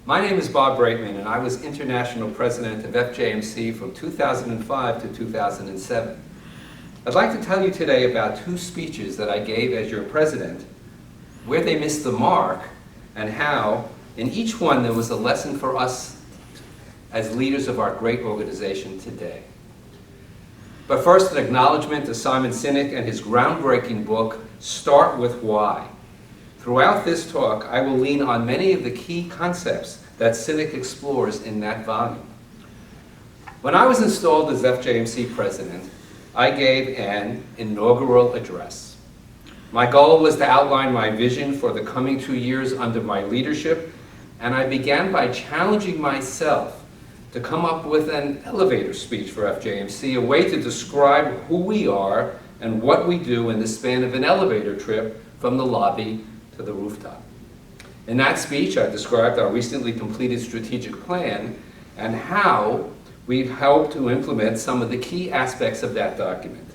My name is Bob Braitman, and I was International President of FJMC from 2005 to 2007. I'd like to tell you today about two speeches that I gave as your president, where they missed the mark, and how, in each one, there was a lesson for us as leaders of our great organization today. But first, an acknowledgement to Simon Sinek and his groundbreaking book, Start With Why. Throughout this talk, I will lean on many of the key concepts that Sinek explores in that volume. When I was installed as FJMC president, I gave an inaugural address. My goal was to outline my vision for the coming 2 years under my leadership, and I began by challenging myself to come up with an elevator speech for FJMC, a way to describe who we are and what we do in the span of an elevator trip from the lobby to the rooftop. In that speech, I described our recently completed strategic plan and how we've helped to implement some of the key aspects of that document.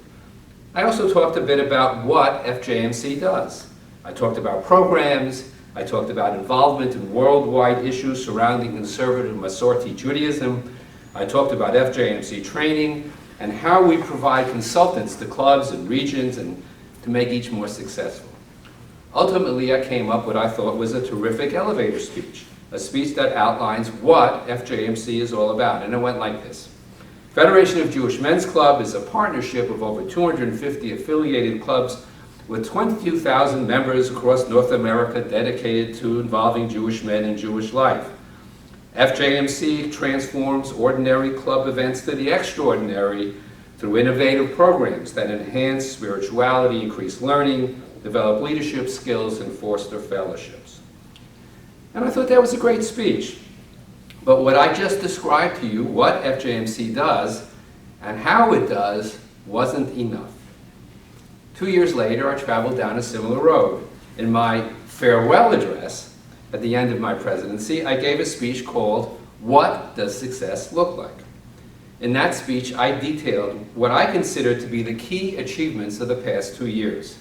I also talked a bit about what FJMC does. I talked about programs, I talked about involvement in worldwide issues surrounding conservative Masorti Judaism, I talked about FJMC training, and how we provide consultants to clubs and regions and to make each more successful. Ultimately, I came up with what I thought was a terrific elevator speech, a speech that outlines what FJMC is all about, and it went like this. Federation of Jewish Men's Club is a partnership of over 250 affiliated clubs with 22,000 members across North America dedicated to involving Jewish men in Jewish life. FJMC transforms ordinary club events to the extraordinary through innovative programs that enhance spirituality, increase learning, develop leadership skills, and foster fellowships. And I thought that was a great speech. But what I just described to you, what FJMC does and how it does, wasn't enough. 2 years later, I traveled down a similar road. In my farewell address at the end of my presidency, I gave a speech called, What Does Success Look Like? In that speech, I detailed what I consider to be the key achievements of the past 2 years.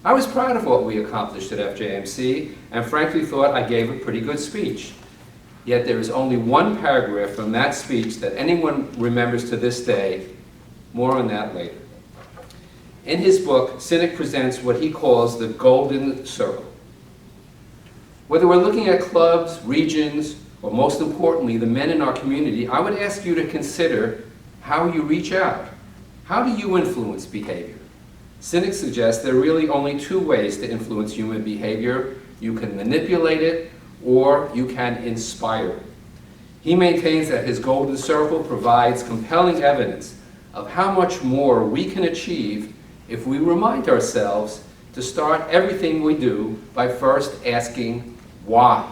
I was proud of what we accomplished at FJMC, and frankly thought I gave a pretty good speech. Yet there is only one paragraph from that speech that anyone remembers to this day. More on that later. In his book, Sinek presents what he calls the golden circle. Whether we're looking at clubs, regions, or most importantly, the men in our community, I would ask you to consider how you reach out. How do you influence behavior? Sinek suggests there are really only two ways to influence human behavior. You can manipulate it, or you can inspire it. He maintains that his golden circle provides compelling evidence of how much more we can achieve if we remind ourselves to start everything we do by first asking why.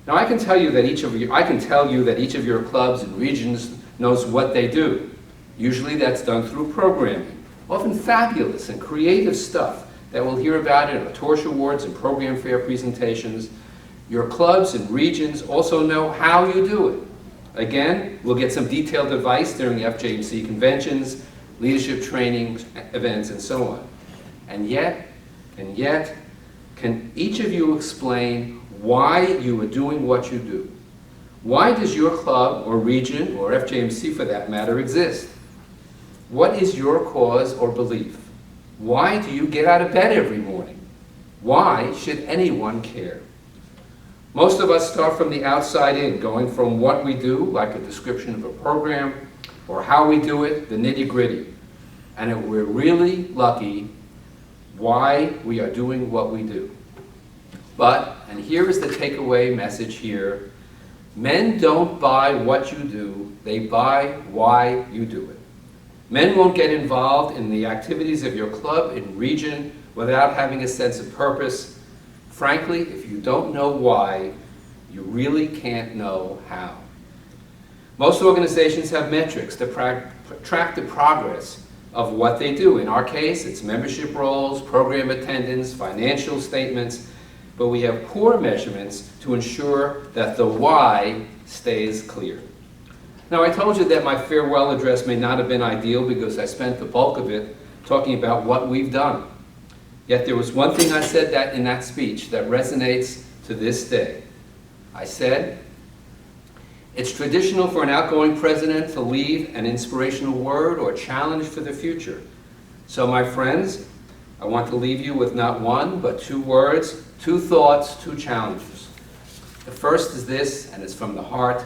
Now I can tell you that each of your clubs and regions knows what they do. Usually that's done through programming. Often fabulous and creative stuff that we'll hear about in our Torch Awards and program fair presentations. Your clubs and regions also know how you do it. Again, we'll get some detailed advice during the FJMC conventions, leadership trainings, events, and so on. And yet, can each of you explain why you are doing what you do? Why does your club or region, or FJMC for that matter, exist? What is your cause or belief? Why do you get out of bed every morning? Why should anyone care? Most of us start from the outside in, going from what we do, like a description of a program, or how we do it, the nitty-gritty. And if we're really lucky, why we are doing what we do. But, and here is the takeaway message here, men don't buy what you do, they buy why you do it. Men won't get involved in the activities of your club and region without having a sense of purpose. Frankly, if you don't know why, you really can't know how. Most organizations have metrics to track the progress of what they do. In our case, it's membership rolls, program attendance, financial statements, but we have poor measurements to ensure that the why stays clear. Now, I told you that my farewell address may not have been ideal because I spent the bulk of it talking about what we've done. Yet there was one thing I said in that speech that resonates to this day. I said, "It's traditional for an outgoing president to leave an inspirational word or challenge for the future. So my friends, I want to leave you with not one, but 2 words, 2 thoughts, 2 challenges. The first is this, and it's from the heart.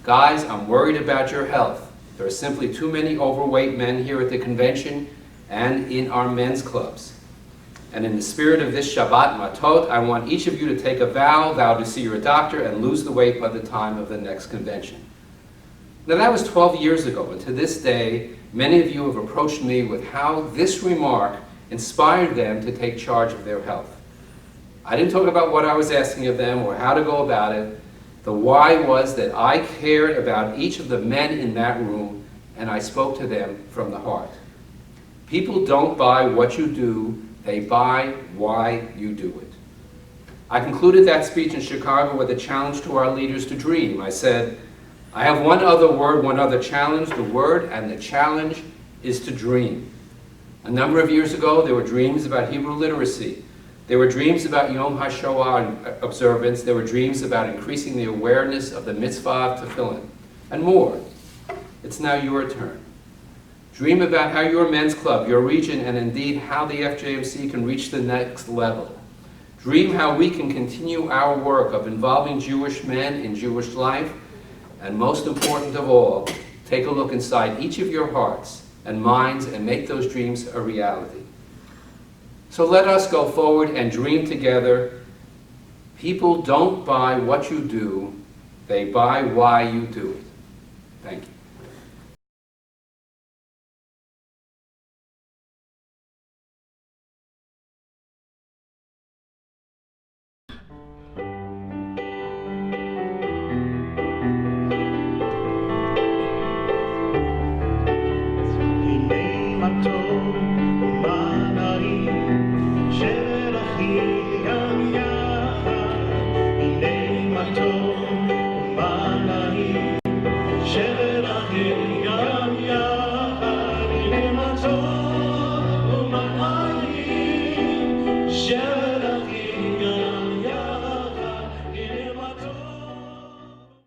Guys, I'm worried about your health. There are simply too many overweight men here at the convention and in our men's clubs. And in the spirit of this Shabbat Matot, I want each of you to take a vow to see your doctor and lose the weight by the time of the next convention." Now that was 12 years ago, and to this day, many of you have approached me with how this remark inspired them to take charge of their health. I didn't talk about what I was asking of them or how to go about it. The why was that I cared about each of the men in that room, and I spoke to them from the heart. People don't buy what you do, they buy why you do it. I concluded that speech in Chicago with a challenge to our leaders to dream. I said, I have one other word, one other challenge. The word and the challenge is to dream. A number of years ago, there were dreams about Hebrew literacy. There were dreams about Yom HaShoah observance. There were dreams about increasing the awareness of the mitzvah of tefillin, and more. It's now your turn. Dream about how your men's club, your region, and indeed how the FJMC can reach the next level. Dream how we can continue our work of involving Jewish men in Jewish life, and most important of all, take a look inside each of your hearts and minds and make those dreams a reality. So let us go forward and dream together. People don't buy what you do, they buy why you do it. Thank you. Share